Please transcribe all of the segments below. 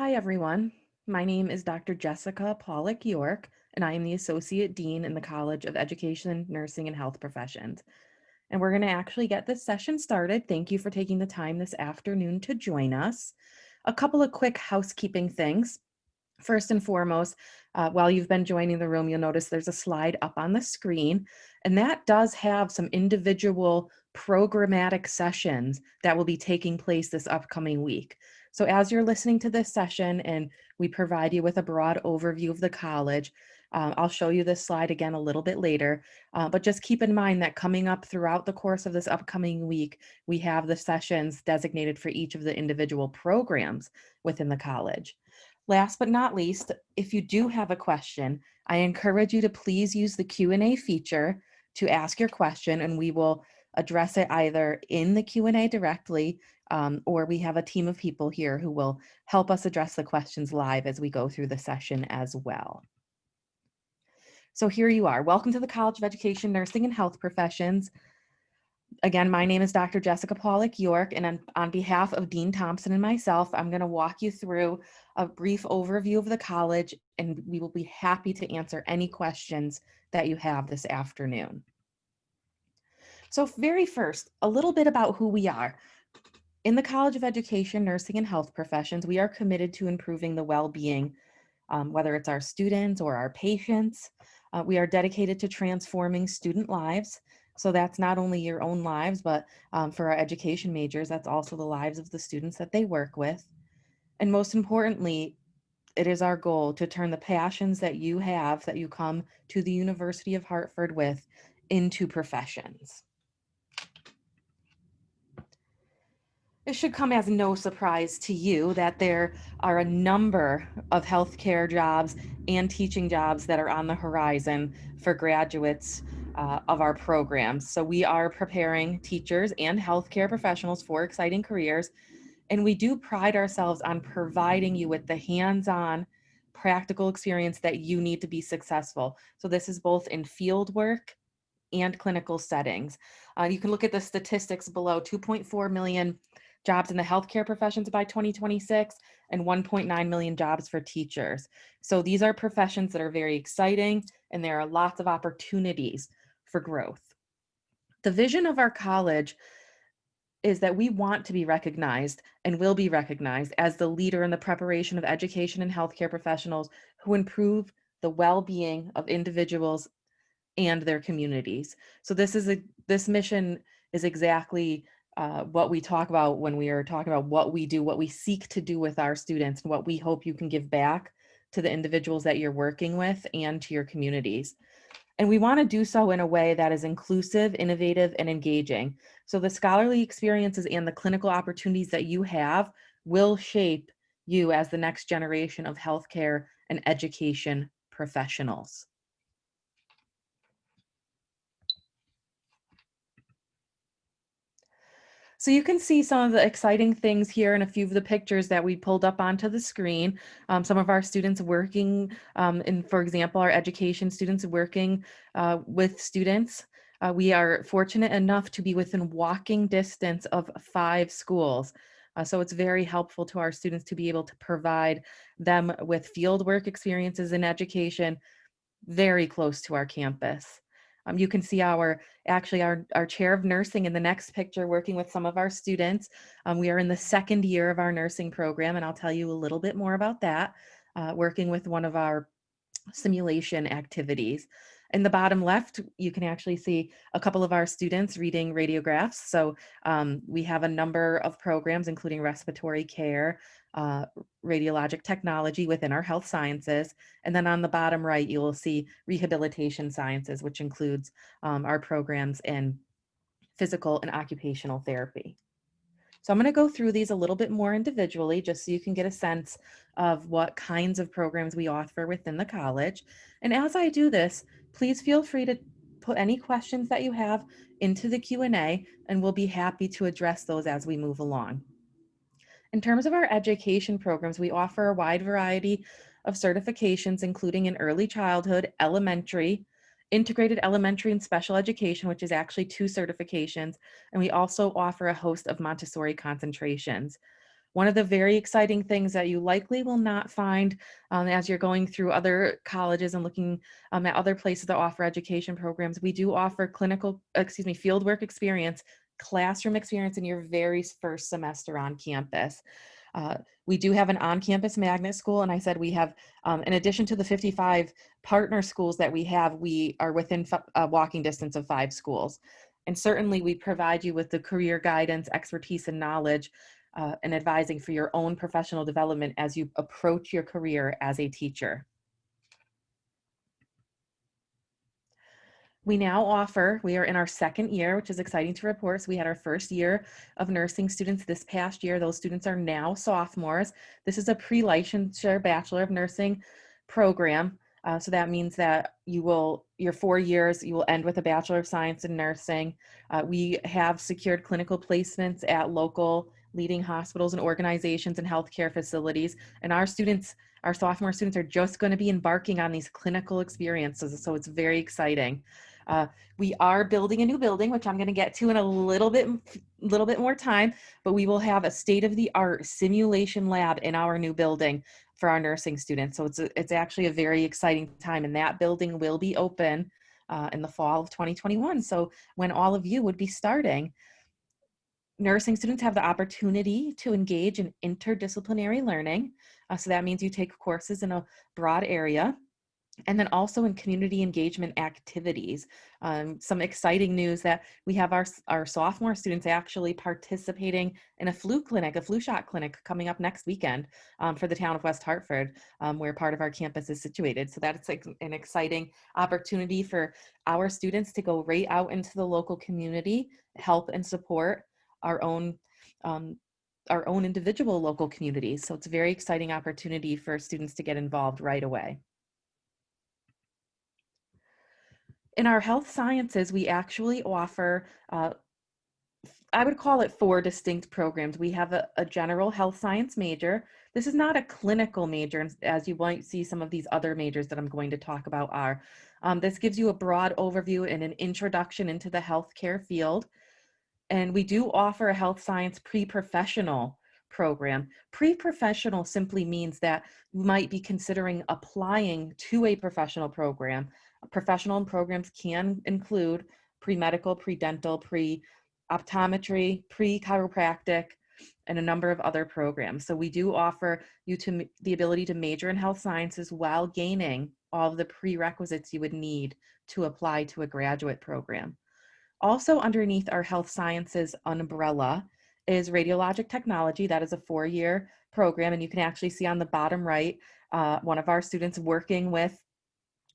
Hi, everyone. My name is Dr. Jessica Pollock York, and I am the Associate Dean in the College of Education, Nursing, and Health Professions. And we're going to actually get this session started. Thank you for taking the time this afternoon to join us. A couple of quick housekeeping things. First and foremost, while you've been joining the room, you'll notice there's a slide up on the screen, and that does have some individual programmatic sessions that will be taking place this upcoming week. So as you're listening to this session and we provide you with a broad overview of the college, I'll show you this slide again a little bit later, but just keep in mind that coming up throughout the course of this upcoming week, we have the sessions designated for each of the individual programs within the college. Last but not least, if you do have a question, I encourage you to please use the Q&A feature to ask your question, and we will address it either in the Q&A directly, or we have a team of people here who will help us address the questions live as we go through the session as well. So here you are. Welcome to the College of Education, Nursing, and Health Professions. Again, my name is Dr. Jessica Pollock York, and on behalf of Dean Thompson and myself, I'm going to walk you through a brief overview of the college, and we will be happy to answer any questions that you have this afternoon. So very first, a little bit about who we are. In the College of Education, Nursing, and Health Professions, we are committed to improving the well-being, whether it's our students or our patients. We are dedicated to transforming student lives. So that's not only your own lives, but for our education majors, that's also the lives of the students that they work with. And most importantly, it is our goal to turn the passions that you have, that you come to the University of Hartford with, into professions. It should come as no surprise to you that there are a number of healthcare jobs and teaching jobs that are on the horizon for graduates of our programs. So we are preparing teachers and healthcare professionals for exciting careers, and we do pride ourselves on providing you with the hands-on practical experience that you need to be successful. So this is both in field work and clinical settings. You can look at the statistics below: 2.4 million jobs in the healthcare professions by 2026 and 1.9 million jobs for teachers. So these are professions that are very exciting, and there are lots of opportunities for growth. The vision of our college is that we want to be recognized and will be recognized as the leader in the preparation of education and healthcare professionals who improve the well-being of individuals and their communities. So this mission is exactly what we talk about when we are talking about what we do, what we seek to do with our students, and what we hope you can give back to the individuals that you're working with and to your communities. And we want to do so in a way that is inclusive, innovative, and engaging. So the scholarly experiences and the clinical opportunities that you have will shape you as the next generation of healthcare and education professionals. So you can see some of the exciting things here in a few of the pictures that we pulled up onto the screen. Some of our students working for example, our education students working with students. We are fortunate enough to be within walking distance of 5 schools. So it's very helpful to our students to be able to provide them with field work experiences in education very close to our campus. You can see our chair of nursing in the next picture working with some of our students. We are in the second year of our nursing program, and I'll tell you a little bit more about that, working with one of our simulation activities. In the bottom left, you can actually see a couple of our students reading radiographs. So we have a number of programs, including respiratory care, uh, radiologic technology within our health sciences. And then on the bottom right, you will see Rehabilitation Sciences, which includes our programs in physical and occupational therapy. So I'm going to go through these a little bit more individually, just so you can get a sense of what kinds of programs we offer within the college. And as I do this, please feel free to put any questions that you have into the Q&A, and we'll be happy to address those as we move along. In terms of our education programs, we offer a wide variety of certifications, including in early childhood, elementary, integrated elementary and special education, which is actually 2 certifications. And we also offer a host of Montessori concentrations. One of the very exciting things that you likely will not find as you're going through other colleges and looking at other places that offer education programs, we do offer fieldwork experience, classroom experience in your very first semester on campus. Uh, we do have an on-campus magnet school, and I said we have, in addition to the 55 partner schools that we are within walking distance of 5 schools. And certainly we provide you with the career guidance, expertise, and knowledge and advising for your own professional development as you approach your career as a teacher. We are in our second year, which is exciting to report. So we had our first year of nursing students this past year. Those students are now sophomores. This is a pre-licensure Bachelor of Nursing program. So that means that your 4 years, you will end with a Bachelor of Science in Nursing. We have secured clinical placements at local leading hospitals and organizations and healthcare facilities. And our sophomore students are just going to be embarking on these clinical experiences. So it's very exciting. Uh, we are building a new building, which I'm going to get to in a little bit more time, but we will have a state-of-the-art simulation lab in our new building for our nursing students. So it's actually a very exciting time, and that building will be open in the fall of 2021. So when all of you would be starting, nursing students have the opportunity to engage in interdisciplinary learning. So that means you take courses in a broad area. And then also in community engagement activities. Some exciting news that we have our sophomore students actually participating in a flu shot clinic coming up next weekend for the town of West Hartford, where part of our campus is situated. So that's like an exciting opportunity for our students to go right out into the local community, help and support our own individual local communities. So it's a very exciting opportunity for students to get involved right away. In our health sciences, we actually offer, I would call it 4 distinct programs. We have a general health science major. This is not a clinical major, as you might see some of these other majors that I'm going to talk about are. This gives you a broad overview and an introduction into the healthcare field. And we do offer a health science pre-professional program. Pre-professional simply means that you might be considering applying to a professional program. Professional programs can include pre-medical, pre-dental, pre-optometry, pre-chiropractic, and a number of other programs. So we do offer you the ability to major in health sciences while gaining all of the prerequisites you would need to apply to a graduate program. Also underneath our health sciences umbrella is radiologic technology. That is a 4-year program, and you can actually see on the bottom right one of our students working with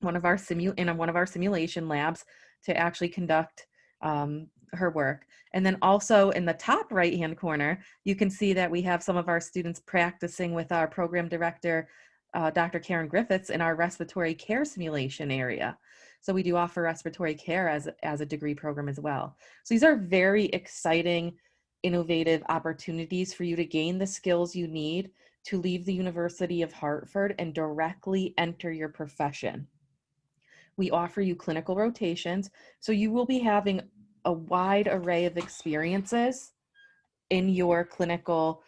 one of our simulation labs to actually conduct her work. And then also in the top right-hand corner, you can see that we have some of our students practicing with our program director, Dr. Karen Griffiths, in our respiratory care simulation area. So we do offer respiratory care as a degree program as well. So these are very exciting, innovative opportunities for you to gain the skills you need to leave the University of Hartford and directly enter your profession. We offer you clinical rotations, so you will be having a wide array of experiences in your clinical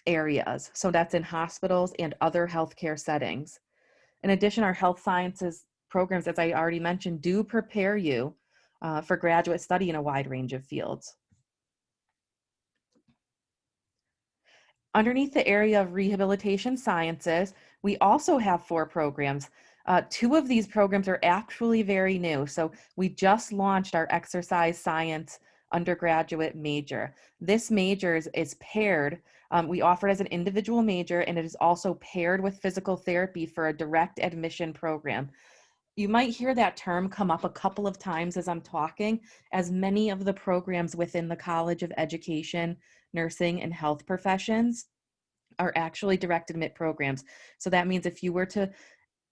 areas. So that's in hospitals and other healthcare settings. In addition, our health sciences programs, as I already mentioned, do prepare you for graduate study in a wide range of fields. Underneath the area of rehabilitation sciences, we also have 4 programs. 2 of these programs are actually very new. So we just launched our exercise science undergraduate major. This major is paired. We offer it as an individual major, and it is also paired with physical therapy for a direct admission program. You might hear that term come up a couple of times as I'm talking, as many of the programs within the College of Education, Nursing, and Health Professions are actually direct admit programs. So that means if you were to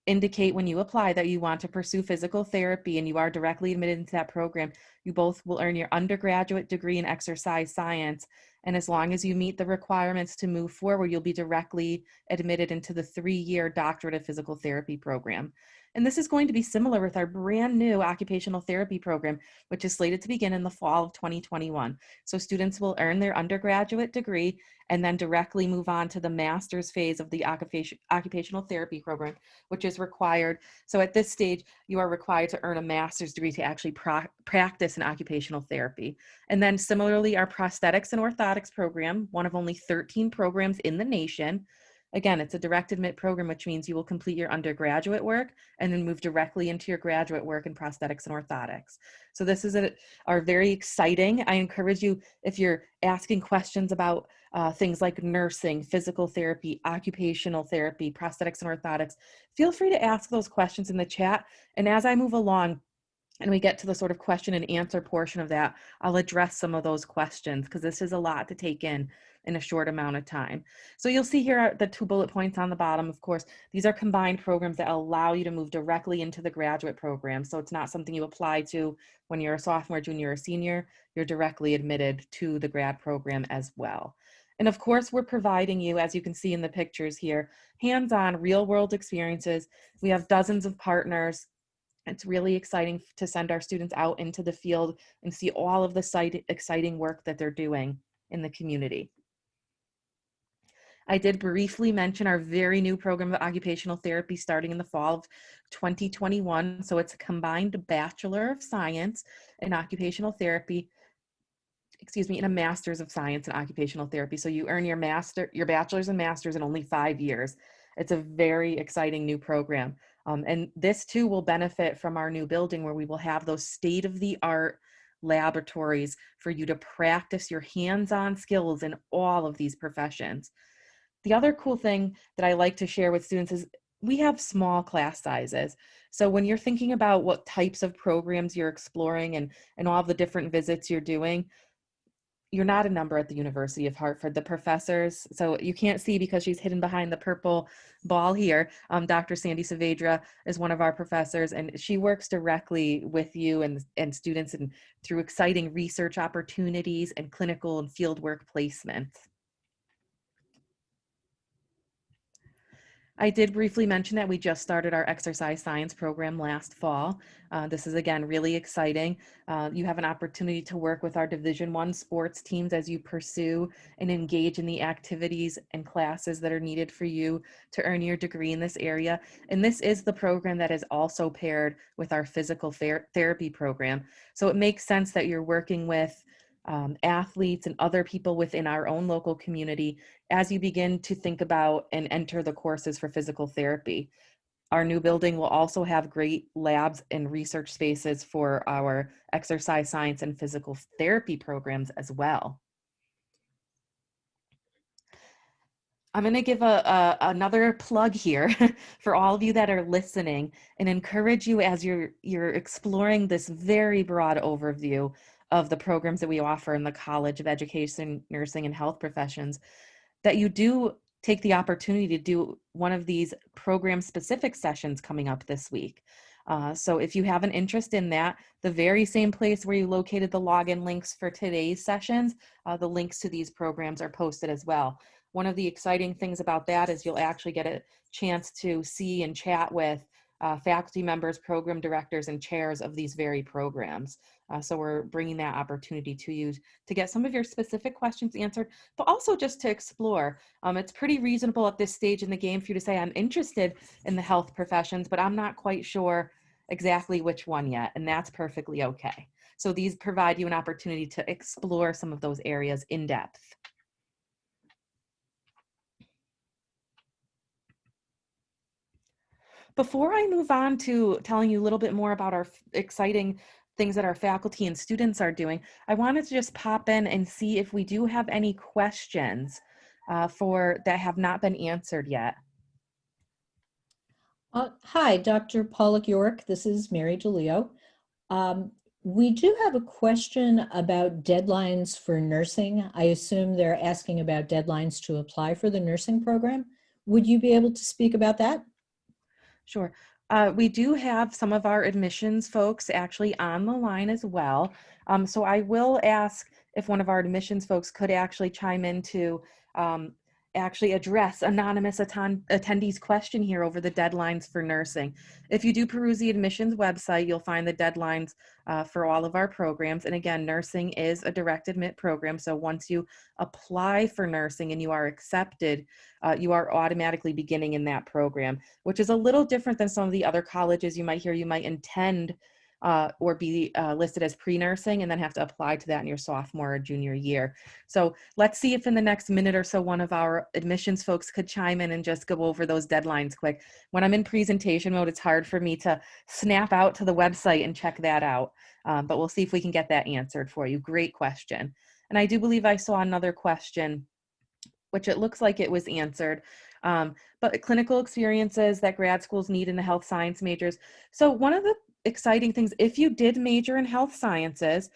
indicate when you apply that you want to pursue physical therapy and you are directly admitted into that program, you both will earn your undergraduate degree in exercise science. And as long as you meet the requirements to move forward, you'll be directly admitted into the 3-year doctorate of physical therapy program. And this is going to be similar with our brand new occupational therapy program, which is slated to begin in the fall of 2021. So students will earn their undergraduate degree and then directly move on to the master's phase of the occupational therapy program, which is required. So at this stage, you are required to earn a master's degree to actually practice in occupational therapy. And then similarly, our prosthetics and orthotics program, one of only 13 programs in the nation. Again, it's a direct admit program, which means you will complete your undergraduate work and then move directly into your graduate work in prosthetics and orthotics. So this is are very exciting. I encourage you, if you're asking questions about things like nursing, physical therapy, occupational therapy, prosthetics and orthotics, feel free to ask those questions in the chat. And as I move along, and we get to the sort of question and answer portion of that, I'll address some of those questions because this is a lot to take in a short amount of time. So you'll see here are the 2 bullet points on the bottom. Of course, these are combined programs that allow you to move directly into the graduate program. So it's not something you apply to when you're a sophomore, junior, or senior. You're directly admitted to the grad program as well. And of course, we're providing you, as you can see in the pictures here, hands-on real-world experiences. We have dozens of partners. It's really exciting to send our students out into the field and see all of the exciting work that they're doing in the community. I did briefly mention our very new program of occupational therapy starting in the fall of 2021. So it's a combined Bachelor of Science in Occupational Therapy, and a Master's of Science in Occupational Therapy. So you earn your bachelor's and master's in only 5 years. It's a very exciting new program. And this too will benefit from our new building where we will have those state-of-the-art laboratories for you to practice your hands-on skills in all of these professions. The other cool thing that I like to share with students is we have small class sizes. So when you're thinking about what types of programs you're exploring and all of the different visits you're doing, you're not a number at the University of Hartford. The professors, so you can't see because she's hidden behind the purple ball here. Dr. Sandy Saavedra is one of our professors, and she works directly with you and students and through exciting research opportunities and clinical and fieldwork placements. I did briefly mention that we just started our exercise science program last fall. This is, again, really exciting. You have an opportunity to work with our Division I sports teams as you pursue and engage in the activities and classes that are needed for you to earn your degree in this area. And this is the program that is also paired with our physical therapy program. So it makes sense that you're working with athletes and other people within our own local community as you begin to think about and enter the courses for physical therapy. Our new building will also have great labs and research spaces for our exercise science and physical therapy programs as well. I'm going to give another plug here for all of you that are listening and encourage you as you're exploring this very broad overview of the programs that we offer in the College of Education, Nursing, and Health Professions, that you do take the opportunity to do one of these program-specific sessions coming up this week. So if you have an interest in that, the very same place where you located the login links for today's sessions, the links to these programs are posted as well. One of the exciting things about that is you'll actually get a chance to see and chat with faculty members, program directors, and chairs of these very programs. So we're bringing that opportunity to you to get some of your specific questions answered, but also just to explore. It's pretty reasonable at this stage in the game for you to say, I'm interested in the health professions, but I'm not quite sure exactly which one yet, and that's perfectly okay. So these provide you an opportunity to explore some of those areas in depth. Before I move on to telling you a little bit more about our exciting things that our faculty and students are doing, I wanted to just pop in and see if we do have any questions that have not been answered yet. Hi, Dr. Pollock York. This is Mary DeLeo. We do have a question about deadlines for nursing. I assume they're asking about deadlines to apply for the nursing program. Would you be able to speak about that? Sure. We do have some of our admissions folks actually on the line as well. So I will ask if one of our admissions folks could actually chime in to actually address anonymous attendees question here over the deadlines for nursing. If you do peruse the admissions website, you'll find the deadlines for all of our programs. And again, nursing is a direct admit program. So once you apply for nursing and you are accepted, you are automatically beginning in that program, which is a little different than some of the other colleges you might hear. You might intend or be listed as pre-nursing and then have to apply to that in your sophomore or junior year. So let's see if in the next minute or so, one of our admissions folks could chime in and just go over those deadlines quick. When I'm in presentation mode, it's hard for me to snap out to the website and check that out. But we'll see if we can get that answered for you. Great question. And I do believe I saw another question, which it looks like it was answered. But clinical experiences that grad schools need in the health science majors. So one of the exciting things, if you did major in health sciences,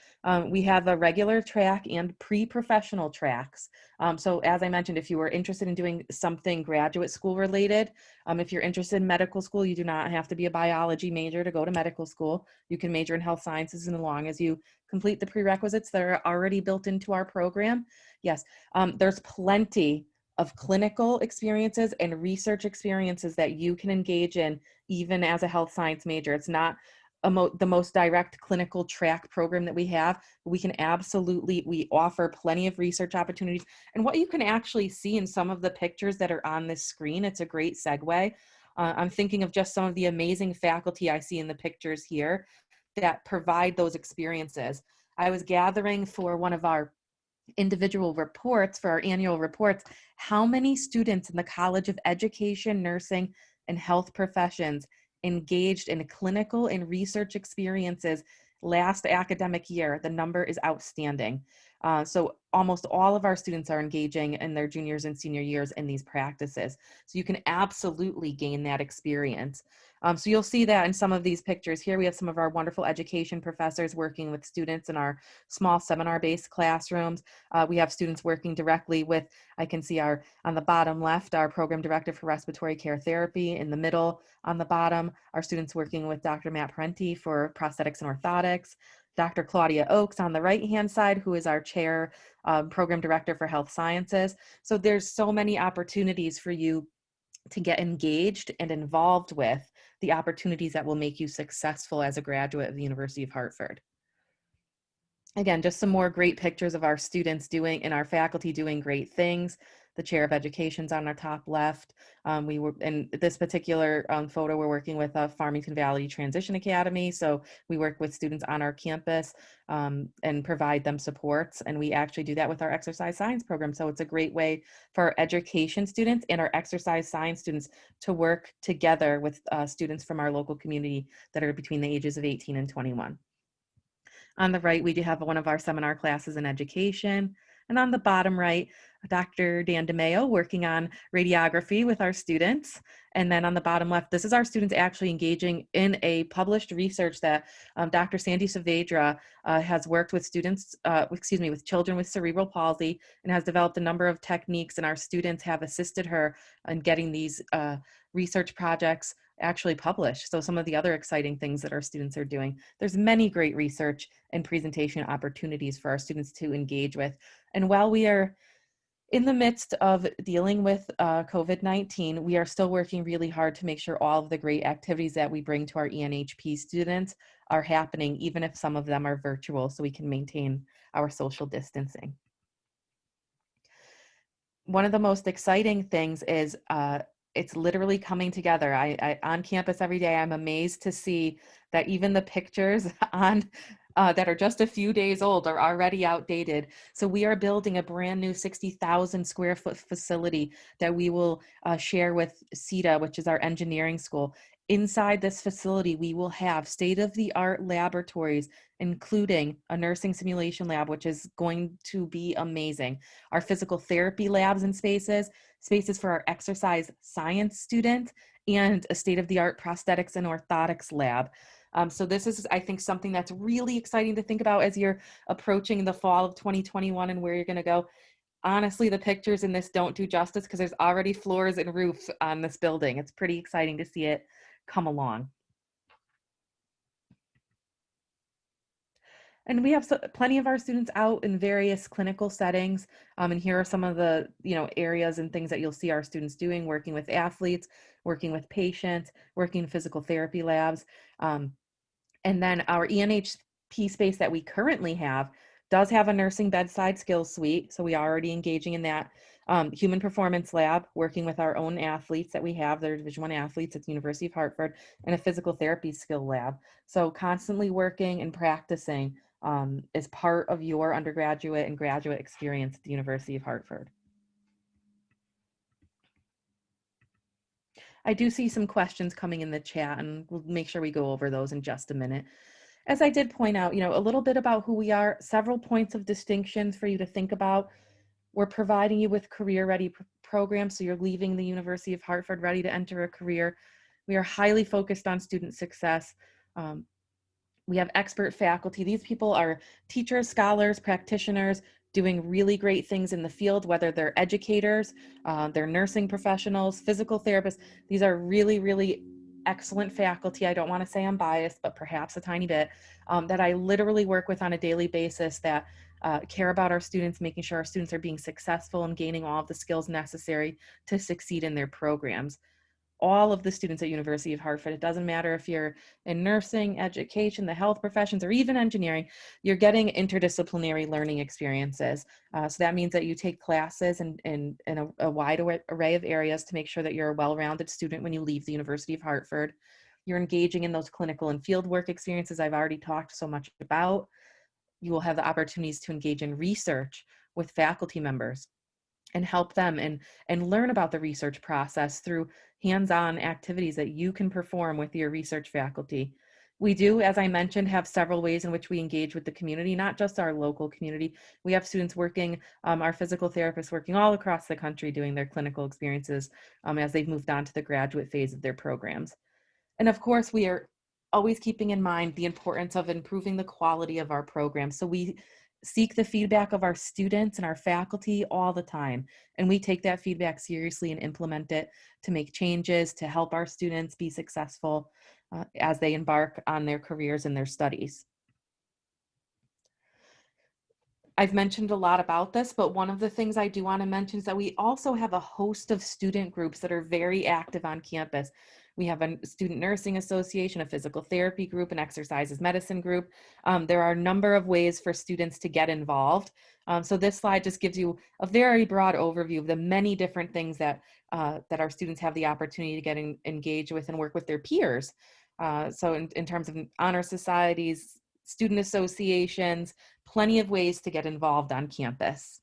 we have a regular track and pre-professional tracks. So as I mentioned, if you were interested in doing something graduate school related, if you're interested in medical school, you do not have to be a biology major to go to medical school. You can major in health sciences, and as long as you complete the prerequisites that are already built into our program. Yes, there's plenty of clinical experiences and research experiences that you can engage in even as a health science major. It's not the most direct clinical track program that we have. We offer plenty of research opportunities. And what you can actually see in some of the pictures that are on this screen, it's a great segue. I'm thinking of just some of the amazing faculty I see in the pictures here that provide those experiences. I was gathering for one of our individual reports for our annual reports, how many students in the College of Education, Nursing, and Health Professions engaged in clinical and research experiences last academic year. The number is outstanding. So almost all of our students are engaging in their juniors and senior years in these practices. So you can absolutely gain that experience. So you'll see that in some of these pictures. Here we have some of our wonderful education professors working with students in our small seminar-based classrooms. We have students working directly with, I can see on the bottom left, our program director for respiratory care therapy. In the middle, on the bottom, our students working with Dr. Matt Parenti for prosthetics and orthotics. Dr. Claudia Oakes on the right-hand side, who is our chair, program director for health sciences. So there's so many opportunities for you to get engaged and involved with the opportunities that will make you successful as a graduate of the University of Hartford. Again, just some more great pictures of our students doing and our faculty doing great things. The chair of education's on our top left. We were in this particular photo, we're working with a Farmington Valley Transition Academy. So we work with students on our campus and provide them supports. And we actually do that with our exercise science program. So it's a great way for our education students and our exercise science students to work together with students from our local community that are between the ages of 18 and 21. On the right, we do have one of our seminar classes in education. And on the bottom right, Dr. Dan DeMeo working on radiography with our students. And then on the bottom left, this is our students actually engaging in a published research that Dr. Sandy Saavedra has worked with students, with children with cerebral palsy, and has developed a number of techniques, and our students have assisted her in getting these research projects actually published. So some of the other exciting things that our students are doing, there's many great research and presentation opportunities for our students to engage with. And while we are in the midst of dealing with COVID-19, we are still working really hard to make sure all of the great activities that we bring to our ENHP students are happening, even if some of them are virtual, so we can maintain our social distancing. One of the most exciting things is it's literally coming together. I on campus every day, I'm amazed to see that even the pictures on that are just a few days old are already outdated. So we are building a brand new 60,000 square foot facility that we will share with CETA, which is our engineering school. Inside this facility, we will have state-of-the-art laboratories, including a nursing simulation lab, which is going to be amazing. Our physical therapy labs and spaces for our exercise science students, and a state-of-the-art prosthetics and orthotics lab. So this is, I think, something that's really exciting to think about as you're approaching the fall of 2021 and where you're going to go. Honestly, the pictures in this don't do justice because there's already floors and roofs on this building. It's pretty exciting to see it come along. And we have plenty of our students out in various clinical settings. And here are some of the, areas and things that you'll see our students doing: working with athletes, working with patients, working in physical therapy labs. Um, and then our ENHP space that we currently have does have a nursing bedside skills suite. So we are already engaging in that. Human performance lab, working with our own athletes that we have, they're Division I athletes at the University of Hartford, and a physical therapy skill lab. So constantly working and practicing is part of your undergraduate and graduate experience at the University of Hartford. I do see some questions coming in the chat, and we'll make sure we go over those in just a minute. As I did point out, a little bit about who we are, several points of distinctions for you to think about. We're providing you with career ready programs, so you're leaving the University of Hartford ready to enter a career. We are highly focused on student success. Um, we have expert faculty. These people are teachers, scholars, practitioners doing really great things in the field, whether they're educators, they're nursing professionals, physical therapists. These are really, really excellent faculty. I don't want to say I'm biased, but perhaps a tiny bit, that I literally work with on a daily basis, that care about our students, making sure our students are being successful and gaining all of the skills necessary to succeed in their programs. All of the students at University of Hartford, it doesn't matter if you're in nursing, education, the health professions, or even engineering, you're getting interdisciplinary learning experiences. So that means that you take classes in a wide array of areas to make sure that you're a well-rounded student when you leave the University of Hartford. You're engaging in those clinical and fieldwork experiences I've already talked so much about. You will have the opportunities to engage in research with faculty members and help them and learn about the research process through hands-on activities that you can perform with your research faculty. We do, as I mentioned, have several ways in which we engage with the community, not just our local community. We have students working, our physical therapists working all across the country doing their clinical experiences as they've moved on to the graduate phase of their programs. And of course, we are always keeping in mind the importance of improving the quality of our program. So we seek the feedback of our students and our faculty all the time. And we take that feedback seriously and implement it to make changes to help our students be successful as they embark on their careers and their studies. I've mentioned a lot about this, but one of the things I do want to mention is that we also have a host of student groups that are very active on campus. We have a student nursing association, a physical therapy group, an exercises medicine group. There are a number of ways for students to get involved. So this slide just gives you a very broad overview of the many different things that our students have the opportunity to get engaged with and work with their peers. So in terms of honor societies, student associations, plenty of ways to get involved on campus.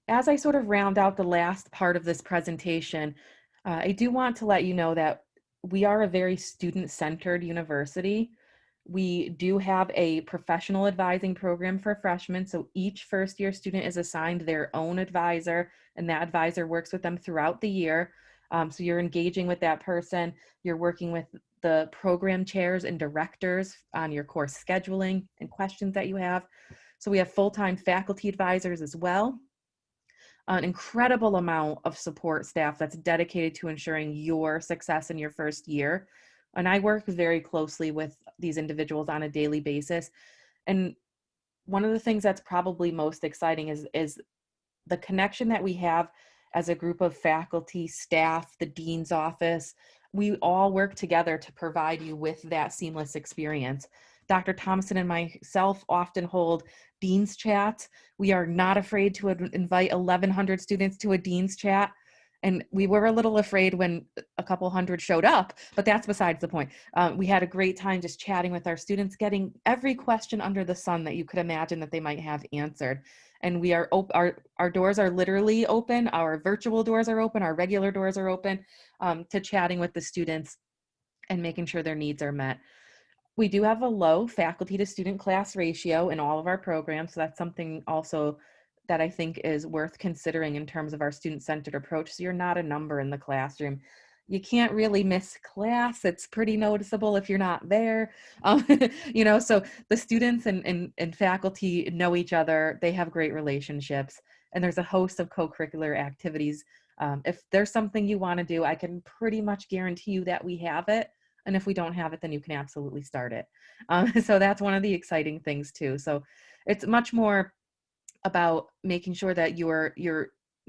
As I sort of round out the last part of this presentation, I do want to let you know that we are a very student-centered university. We do have a professional advising program for freshmen. So each first-year student is assigned their own advisor, and that advisor works with them throughout the year. So you're engaging with that person. You're working with the program chairs and directors on your course scheduling and questions that you have. So we have full-time faculty advisors as well. An incredible amount of support staff that's dedicated to ensuring your success in your first year. And I work very closely with these individuals on a daily basis. And one of the things that's probably most exciting is the connection that we have as a group of faculty, staff, the dean's office. We all work together to provide you with that seamless experience. Dr. Thompson and myself often hold dean's chats. We are not afraid to invite 1,100 students to a dean's chat. And we were a little afraid when a couple hundred showed up, but that's besides the point. We had a great time just chatting with our students, getting every question under the sun that you could imagine that they might have answered. And we are our doors are literally open. Our virtual doors are open. Our regular doors are open to chatting with the students and making sure their needs are met. We do have a low faculty to student class ratio in all of our programs. So that's something also that I think is worth considering in terms of our student-centered approach. So you're not a number in the classroom. You can't really miss class. It's pretty noticeable if you're not there. Um, so the students and faculty know each other. They have great relationships. And there's a host of co-curricular activities. If there's something you want to do, I can pretty much guarantee you that we have it. And if we don't have it, then you can absolutely start it. So that's one of the exciting things too. So it's much more about making sure that your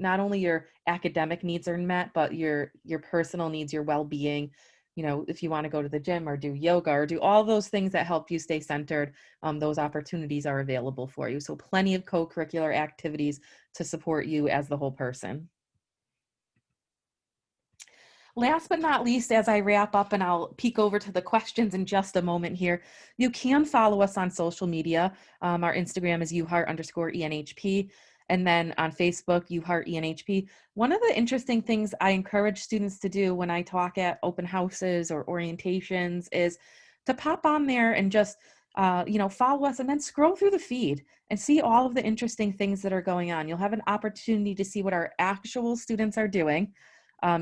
not only your academic needs are met, but your personal needs, your well-being. If you want to go to the gym or do yoga or do all those things that help you stay centered, those opportunities are available for you. So plenty of co-curricular activities to support you as the whole person. Last but not least, as I wrap up, and I'll peek over to the questions in just a moment here, you can follow us on social media. Our Instagram is uhart_ENHP. And then on Facebook, UHeartENHP. One of the interesting things I encourage students to do when I talk at open houses or orientations is to pop on there and just, follow us and then scroll through the feed and see all of the interesting things that are going on. You'll have an opportunity to see what our actual students are doing,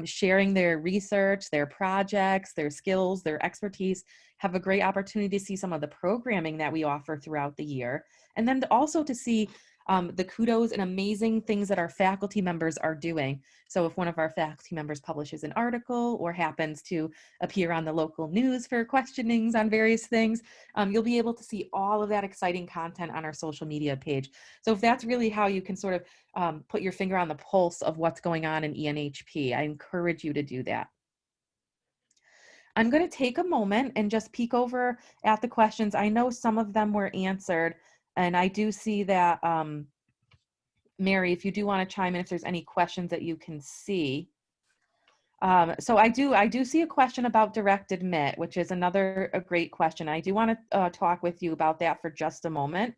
sharing their research, their projects, their skills, their expertise. Have a great opportunity to see some of the programming that we offer throughout the year. And then also to see the kudos and amazing things that our faculty members are doing. So if one of our faculty members publishes an article or happens to appear on the local news for questionings on various things, you'll be able to see all of that exciting content on our social media page. So if that's really how you can sort of put your finger on the pulse of what's going on in ENHP, I encourage you to do that. I'm going to take a moment and just peek over at the questions. I know some of them were answered, and I do see that, Mary, if you do want to chime in, if there's any questions that you can see. So I do see a question about direct admit, which is a great question. I do want to talk with you about that for just a moment.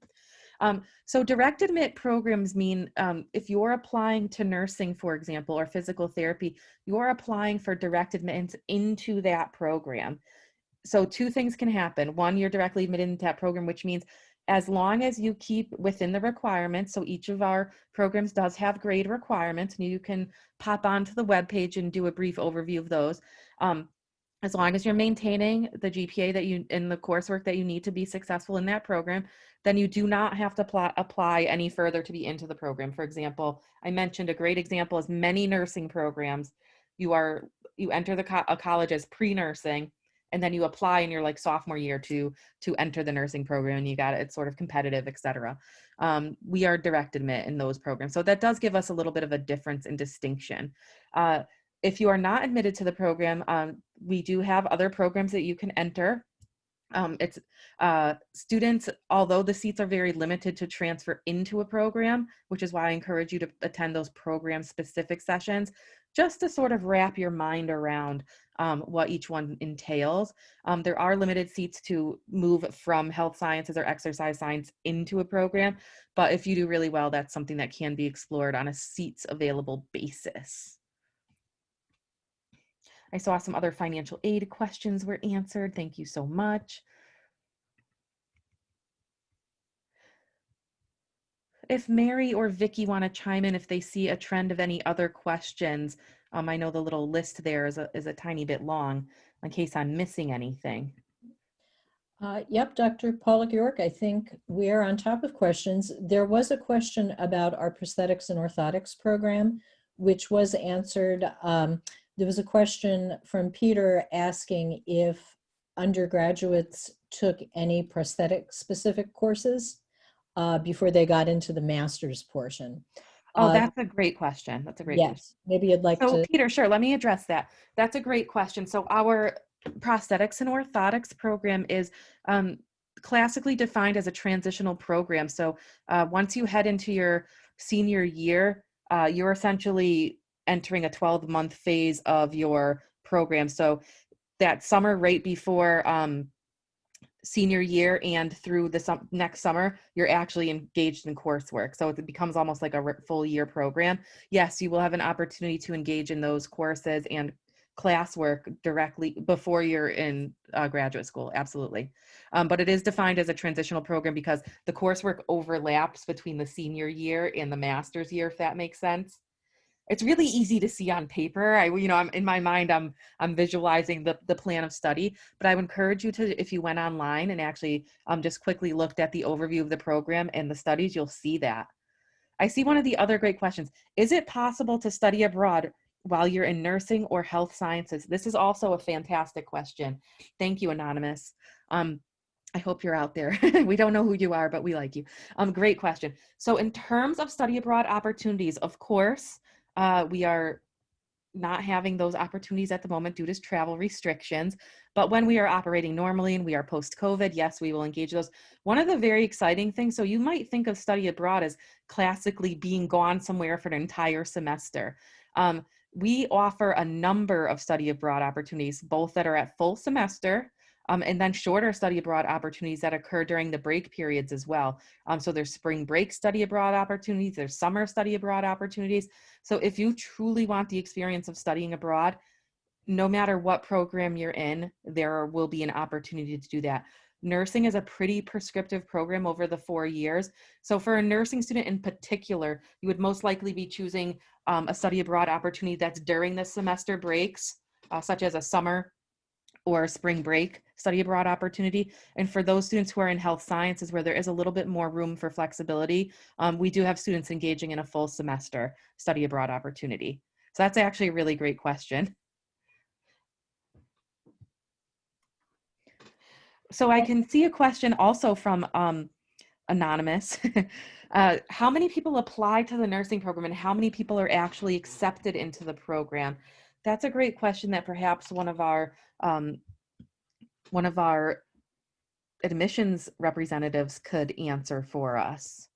So direct admit programs mean if you're applying to nursing, for example, or physical therapy, you're applying for direct admittance into that program. So two things can happen. One, you're directly admitted into that program, which means as long as you keep within the requirements, so each of our programs does have grade requirements, and you can pop onto the webpage and do a brief overview of those. As long as you're maintaining the GPA that you in the coursework that you need to be successful in that program, then you do not have to apply any further to be into the program. For example, I mentioned a great example is many nursing programs. You enter a college as pre-nursing, and then you apply in your like sophomore year to enter the nursing program, and you got it. It's sort of competitive, etc. We are direct admit in those programs, so that does give us a little bit of a difference in distinction. If you are not admitted to the program, we do have other programs that you can enter. It's students, although the seats are very limited to transfer into a program, which is why I encourage you to attend those program specific sessions, just to sort of wrap your mind around what each one entails. There are limited seats to move from health sciences or exercise science into a program, but if you do really well, that's something that can be explored on a seats available basis. I saw some other financial aid questions were answered. Thank you so much. If Mary or Vicky want to chime in, if they see a trend of any other questions, I know the little list there is a tiny bit long in case I'm missing anything. Yep, Dr. Pollock York, I think we are on top of questions. There was a question about our prosthetics and orthotics program, which was answered. There was a question from Peter asking if undergraduates took any prosthetic specific courses before they got into the master's portion. Oh, that's a great question. That's a great question. Yes, maybe you'd like So to. Peter, sure, let me address that. That's a great question. So our prosthetics and orthotics program is classically defined as a transitional program. So once you head into your senior year, you're essentially entering a 12-month phase of your program. So that summer right before senior year and through the next summer, you're actually engaged in coursework. So it becomes almost like a full year program. Yes, you will have an opportunity to engage in those courses and classwork directly before you're in graduate school. Absolutely. But it is defined as a transitional program because the coursework overlaps between the senior year and the master's year, if that makes sense. It's really easy to see on paper. I'm in my mind, I'm visualizing the plan of study, but I would encourage you to, if you went online and actually just quickly looked at the overview of the program and the studies, you'll see that. I see one of the other great questions. Is it possible to study abroad while you're in nursing or health sciences? This is also a fantastic question. Thank you, Anonymous. I hope you're out there. We don't know who you are, but we like you. Great question. So in terms of study abroad opportunities, of course, we are not having those opportunities at the moment due to travel restrictions. But when we are operating normally and we are post-COVID, yes, we will engage those. One of the very exciting things, so you might think of study abroad as classically being gone somewhere for an entire semester. We offer a number of study abroad opportunities, both that are at full semester, and then shorter study abroad opportunities that occur during the break periods as well. So there's spring break study abroad opportunities, there's summer study abroad opportunities. So if you truly want the experience of studying abroad, no matter what program you're in, there will be an opportunity to do that. Nursing is a pretty prescriptive program over the 4 years. So for a nursing student in particular, you would most likely be choosing a study abroad opportunity that's during the semester breaks, such as a summer or spring break study abroad opportunity. And for those students who are in health sciences where there is a little bit more room for flexibility, we do have students engaging in a full semester study abroad opportunity. So that's actually a really great question. So I can see a question also from Anonymous. How many people apply to the nursing program and how many people are actually accepted into the program? That's a great question that perhaps one of our admissions representatives could answer for us.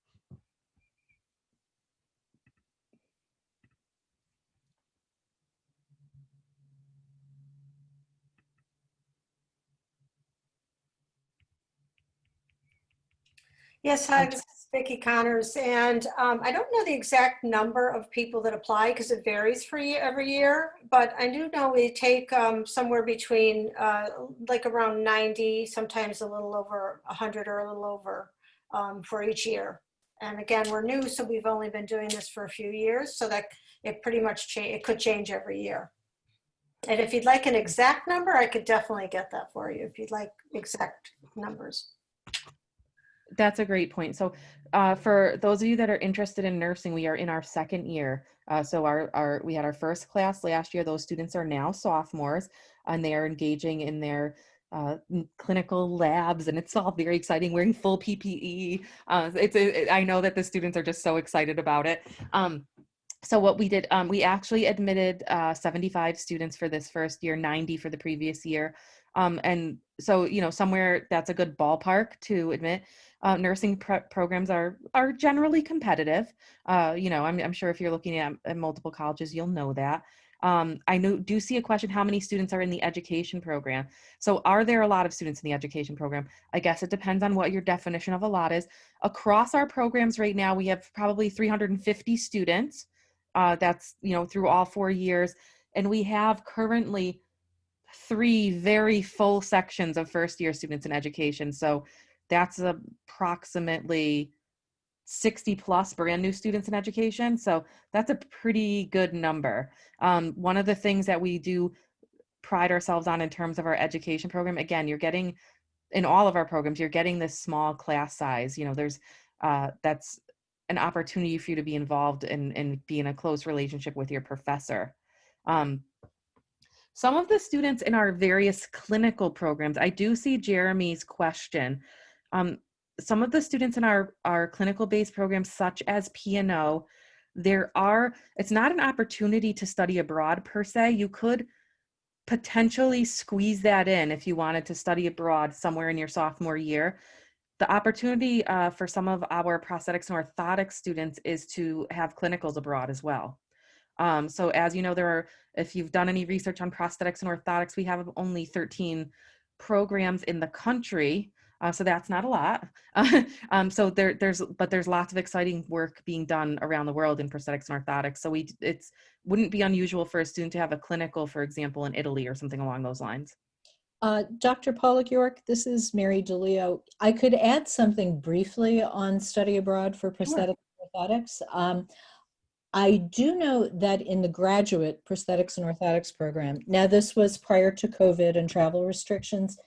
Yes, hi, this is Vicki Connors, and I don't know the exact number of people that apply because it varies for every year, but I do know we take somewhere between like around 90, sometimes a little over 100 or a little over for each year. And again, we're new, so we've only been doing this for a few years, so that it pretty much it could change every year. And if you'd like an exact number, I could definitely get that for you if you'd like exact numbers. That's a great point. So for those of you that are interested in nursing, we are in our second year. So we had our first class last year. Those students are now sophomores and they are engaging in their clinical labs, and it's all very exciting, wearing full PPE. I know that the students are just so excited about it. So what we did, we actually admitted 75 students for this first year, 90 for the previous year. And so, you know, somewhere that's a good ballpark to admit. Nursing programs are generally competitive. You know, I'm sure if you're looking at multiple colleges, you'll know that. Do see a question, how many students are in the education program? So are there a lot of students in the education program? I guess it depends on what your definition of a lot is. Across our programs right now, we have probably 350 students. That's, you know, through all 4 years. And we have currently 3 very full sections of first year students in education. So that's approximately 60 plus brand new students in education. So that's a pretty good number. One of the things that we do pride ourselves on in terms of our education program, again, you're getting, in all of our programs, you're getting this small class size. You know, there's, that's an opportunity for you to be involved and be in a close relationship with your professor. Some of the students in our various clinical programs, I do see Jeremy's question. Some of the students in our clinical-based programs, such as P&O, it's not an opportunity to study abroad per se. You could potentially squeeze that in if you wanted to study abroad somewhere in your sophomore year. The opportunity for some of our prosthetics and orthotics students is to have clinicals abroad as well. So as you know, if you've done any research on prosthetics and orthotics, we have only 13 programs in the country. So that's not a lot. So there's lots of exciting work being done around the world in prosthetics and orthotics. So it wouldn't be unusual for a student to have a clinical, for example, in Italy or something along those lines. Dr. Pollock-York, this is Mary DeLeo. I could add something briefly on study abroad for prosthetics and orthotics. I do know that in the graduate prosthetics and orthotics program, now this was prior to COVID and travel restrictions,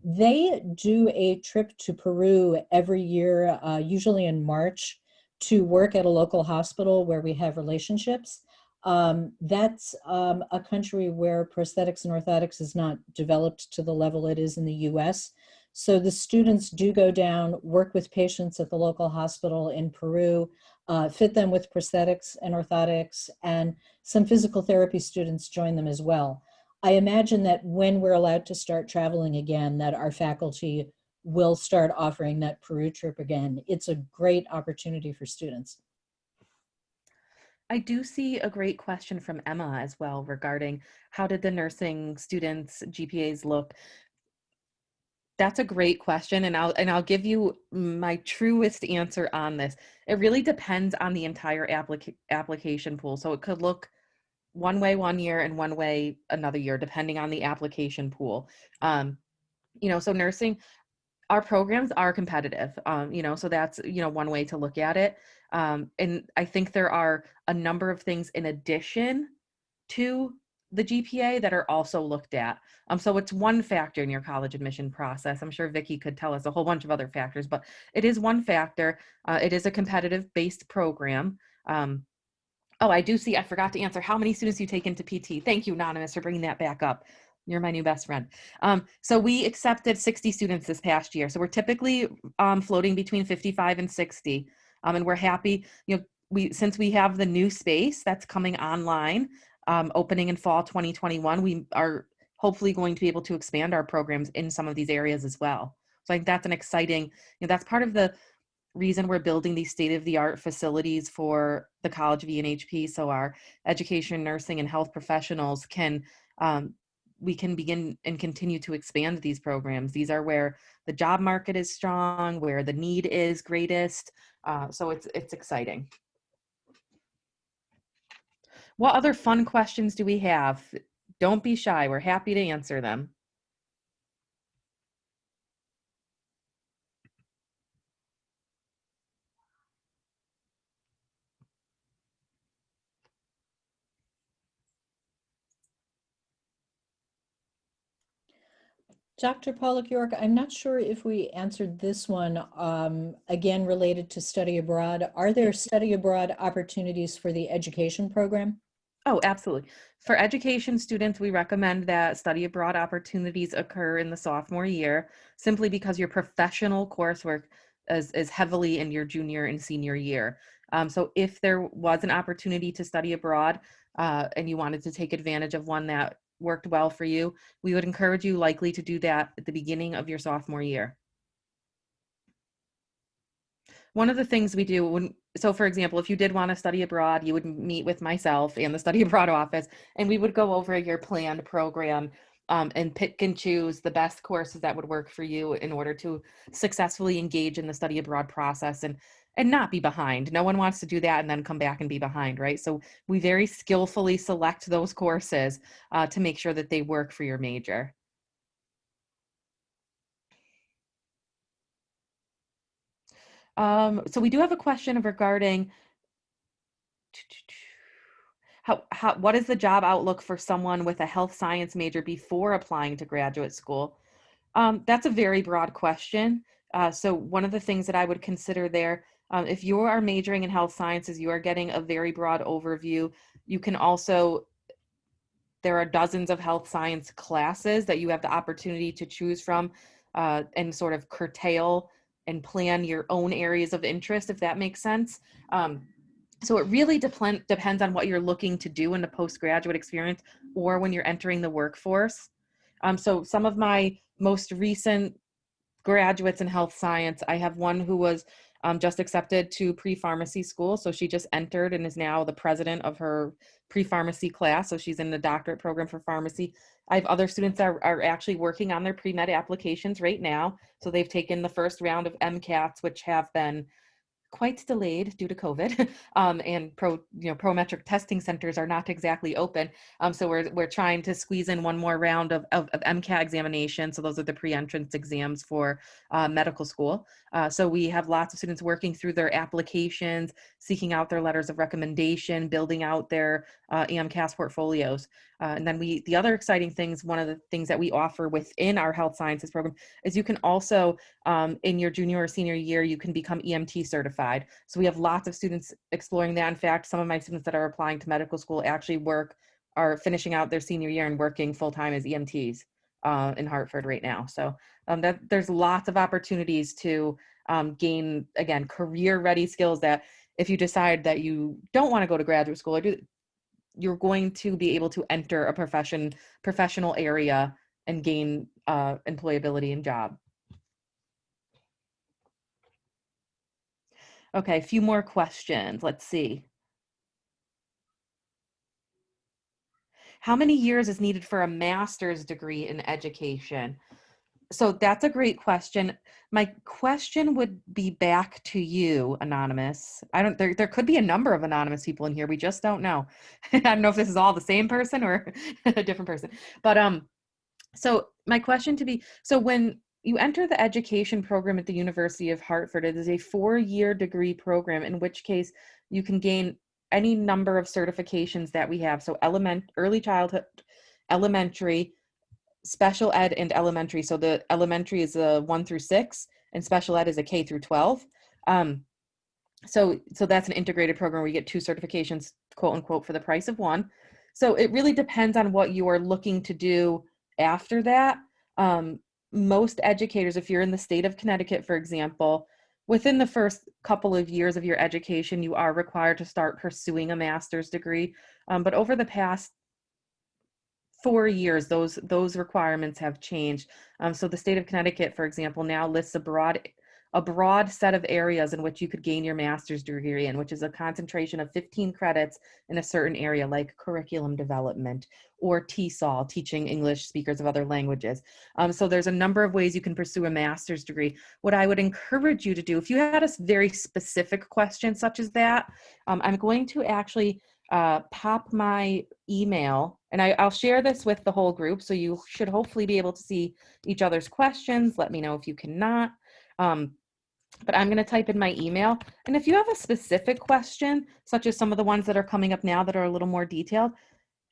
they do a trip to Peru every year, usually in March, to work at a local hospital where we have relationships. That's a country where prosthetics and orthotics is not developed to the level it is in the US. So the students do go down, work with patients at the local hospital in Peru, fit them with prosthetics and orthotics, and some physical therapy students join them as well. I imagine that when we're allowed to start traveling again, that our faculty will start offering that Peru trip again. It's a great opportunity for students. I do see a great question from Emma as well regarding how did the nursing students' GPAs look? That's a great question, and I'll give you my truest answer on this. It really depends on the entire application pool. So it could look one way one year and one way another year, depending on the application pool. So nursing, our programs are competitive, so that's, one way to look at it. And I think there are a number of things in addition to the GPA that are also looked at. So it's one factor in your college admission process. I'm sure Vicky could tell us a whole bunch of other factors, but it is one factor. It is a competitive based program. Oh, I forgot to answer how many students you take into PT. Thank you, Anonymous, for bringing that back up. You're my new best friend. So we accepted 60 students this past year. So we're typically floating between 55 and 60. And we're happy, since we have the new space that's coming online, opening in fall 2021, we are hopefully going to be able to expand our programs in some of these areas as well. So I think that's an exciting, that's part of the reason we're building these state-of-the-art facilities for the College of ENHP, so our education, nursing, and health professionals we can begin and continue to expand these programs. These are where the job market is strong, where the need is greatest. So it's exciting. What other fun questions do we have? Don't be shy. We're happy to answer them. Dr. Pollock York, I'm not sure if we answered this one, again, related to study abroad. Are there study abroad opportunities for the education program? Oh, absolutely. For education students, we recommend that study abroad opportunities occur in the sophomore year, simply because your professional coursework is heavily in your junior and senior year. So if there was an opportunity to study abroad and you wanted to take advantage of one that worked well for you, we would encourage you likely to do that at the beginning of your sophomore year. One of the things we do so for example, if you did want to study abroad, you would meet with myself and the study abroad office, and we would go over your planned program and pick and choose the best courses that would work for you in order to successfully engage in the study abroad process and not be behind. No one wants to do that and then come back and be behind, right? So we very skillfully select those courses to make sure that they work for your major. So we do have a question regarding what is the job outlook for someone with a health science major before applying to graduate school? That's a very broad question. So one of the things that I would consider there, if you are majoring in health sciences, you are getting a very broad overview. You can also, there are dozens of health science classes that you have the opportunity to choose from and sort of curtail and plan your own areas of interest, if that makes sense. So it really depends on what you're looking to do in the postgraduate experience or when you're entering the workforce. So some of my most recent graduates in health science, I have one who was just accepted to pre-pharmacy school. So she just entered and is now the president of her pre-pharmacy class. So she's in the doctorate program for pharmacy. I have other students that are actually working on their pre-med applications right now. So they've taken the first round of MCATs, which have been quite delayed due to COVID, and prometric testing centers are not exactly open. So we're trying to squeeze in one more round of MCAT examination. So those are the pre-entrance exams for medical school. So we have lots of students working through their applications, seeking out their letters of recommendation, building out their AMCAS portfolios. And then the other exciting things, one of the things that we offer within our health sciences program is you can also, in your junior or senior year, you can become EMT certified. certified. So we have lots of students exploring that. In fact, some of my students that are applying to medical school actually are finishing out their senior year and working full-time as EMTs in Hartford right now. So there's lots of opportunities to gain, again, career-ready skills that if you decide that you don't want to go to graduate school, you're going to be able to enter a professional area and gain employability and job. Okay, a few more questions. Let's see. How many years is needed for a master's degree in education? So that's a great question. My question would be back to you, Anonymous. There could be a number of anonymous people in here. We just don't know. I don't know if this is all the same person or a different person. But so my question to be, so when you enter the education program at the University of Hartford, it is a 4-year degree program, in which case you can gain any number of certifications that we have. So early childhood, elementary, special ed, and elementary. So the elementary is a 1 through 6 and special ed is a K through 12. So that's an integrated program where you get 2 certifications, quote unquote, for the price of 1. So it really depends on what you are looking to do after that. Most educators, if you're in the state of Connecticut, for example, within the first couple of years of your education, you are required to start pursuing a master's degree. But over the past 4 years, those requirements have changed. So the state of Connecticut, for example, now lists a broad set of areas in which you could gain your master's degree in, which is a concentration of 15 credits in a certain area, like curriculum development or TESOL, teaching English speakers of other languages. So there's a number of ways you can pursue a master's degree. What I would encourage you to do, if you had a very specific question such as that, I'm going to actually pop my email, and I'll share this with the whole group, so you should hopefully be able to see each other's questions. Let me know if you cannot. But I'm going to type in my email, and if you have a specific question, such as some of the ones that are coming up now that are a little more detailed,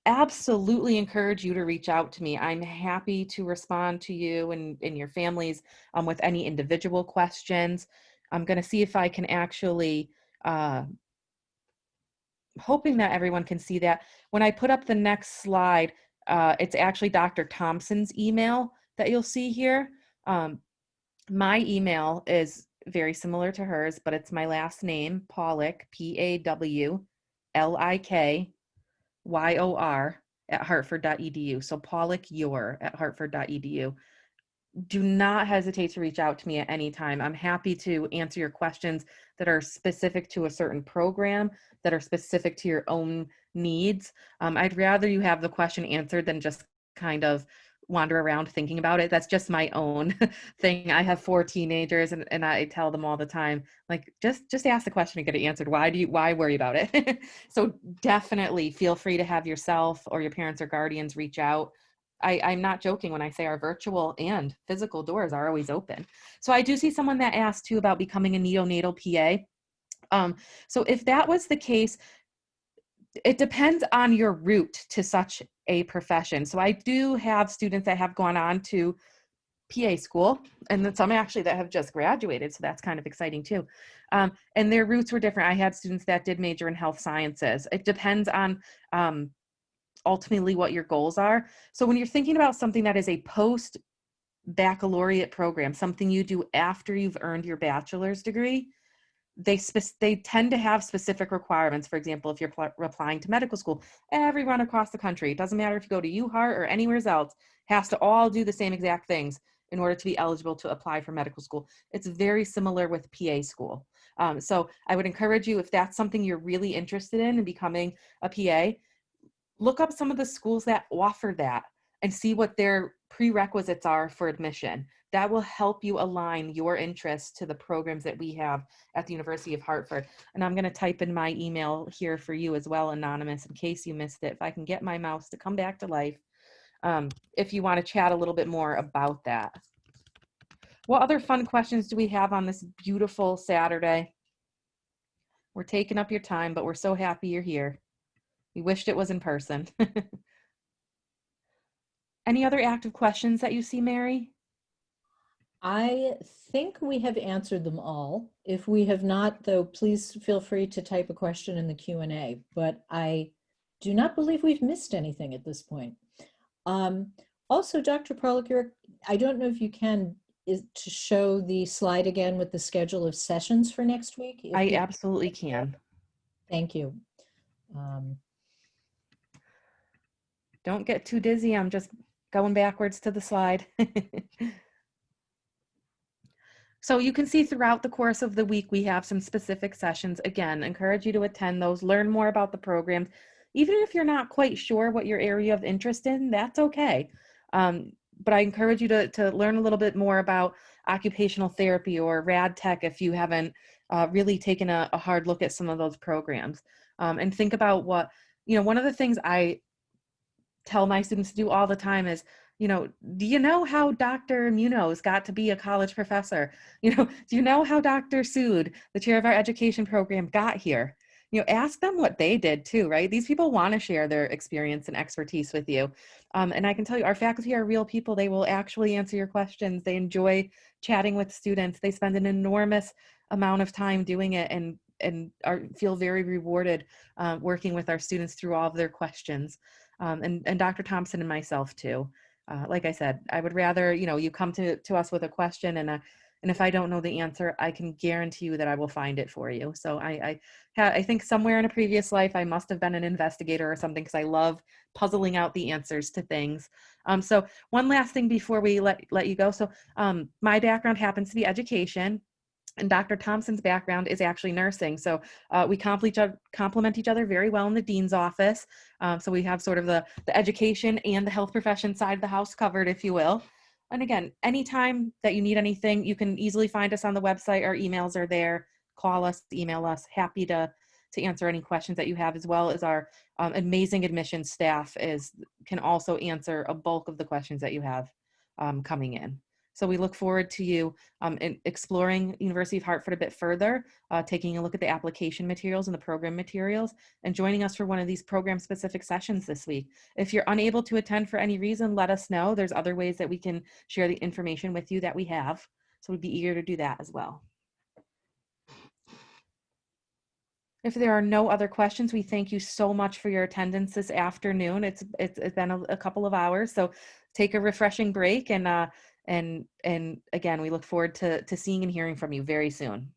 absolutely encourage you to reach out to me. I'm happy to respond to you and your families with any individual questions. I'm going to see if I can actually hoping that everyone can see that. When I put up the next slide, it's actually Dr. Thompson's email that you'll see here. My email is very similar to hers, but it's my last name, Pawlik, PAWLIKYOR @hartford.edu. So Pawlik @hartford.edu. Do not hesitate to reach out to me at any time. I'm happy to answer your questions that are specific to a certain program, that are specific to your own needs. I'd rather you have the question answered than just kind of wander around thinking about it. That's just my own thing. I have 4 teenagers and I tell them all the time, like, just ask the question and get it answered. Why worry about it? So definitely feel free to have yourself or your parents or guardians reach out. I'm not joking when I say our virtual and physical doors are always open. So I do see someone that asked too about becoming a neonatal PA. So if that was the case, it depends on your route to such a profession. So I do have students that have gone on to PA school, and then some actually that have just graduated. So that's kind of exciting too. And their routes were different. I had students that did major in health sciences. It depends on ultimately what your goals are. So when you're thinking about something that is a post baccalaureate program, something you do after you've earned your bachelor's degree, they tend to have specific requirements. For example, if you're applying to medical school, everyone across the country, it doesn't matter if you go to UHart or anywhere else, has to all do the same exact things in order to be eligible to apply for medical school. It's very similar with PA school. So I would encourage you, if that's something you're really interested in becoming a PA, look up some of the schools that offer that and see what their prerequisites are for admission. That will help you align your interests to the programs that we have at the University of Hartford. And I'm going to type in my email here for you as well, Anonymous, in case you missed it. If I can get my mouse to come back to life, if you want to chat a little bit more about that. What other fun questions do we have on this beautiful Saturday? We're taking up your time, but we're so happy you're here. We wished it was in person. Any other active questions that you see, Mary? I think we have answered them all. If we have not, though, please feel free to type a question in the Q&A, but I do not believe we've missed anything at this point. Um, Also, Dr. Prolick, I don't know if you can to show the slide again with the schedule of sessions for next week. If I we, absolutely can. thank you. Um, Don't get too dizzy. I'm just going backwards to the slide. So you can see throughout the course of the week, we have some specific sessions. Again, encourage you to attend those, learn more about the programs. Even if you're not quite sure what your area of interest in, that's okay. But I encourage you to learn a little bit more about occupational therapy or rad tech if you haven't really taken a hard look at some of those programs. And think about what, one of the things I tell my students to do all the time is, do you know how Dr. Munoz got to be a college professor? Do you know how Dr. Sood, the chair of our education program, got here? Ask them what they did too, right? These people want to share their experience and expertise with you. And I can tell you, our faculty are real people. They will actually answer your questions. They enjoy chatting with students. They spend an enormous amount of time doing it and feel very rewarded working with our students through all of their questions. And Dr. Thompson and myself too. Like I said, I would rather, you come to us with a question and if I don't know the answer, I can guarantee you that I will find it for you. So I think somewhere in a previous life, I must have been an investigator or something because I love puzzling out the answers to things. So one last thing before we let you go. So my background happens to be education. And Dr. Thompson's background is actually nursing. So we complement each other very well in the dean's office. So we have sort of the education and the health profession side of the house covered, if you will. And again, anytime that you need anything, you can easily find us on the website. Our emails are there. Call us, email us. Happy to answer any questions that you have, as well as our amazing admissions staff can also answer a bulk of the questions that you have coming in. So we look forward to you exploring University of Hartford a bit further, taking a look at the application materials and the program materials, and joining us for one of these program-specific sessions this week. If you're unable to attend for any reason, let us know. There's other ways that we can share the information with you that we have. So we'd be eager to do that as well. If there are no other questions, we thank you so much for your attendance this afternoon. It's been a couple of hours, so take a refreshing break and again, we look forward to seeing and hearing from you very soon.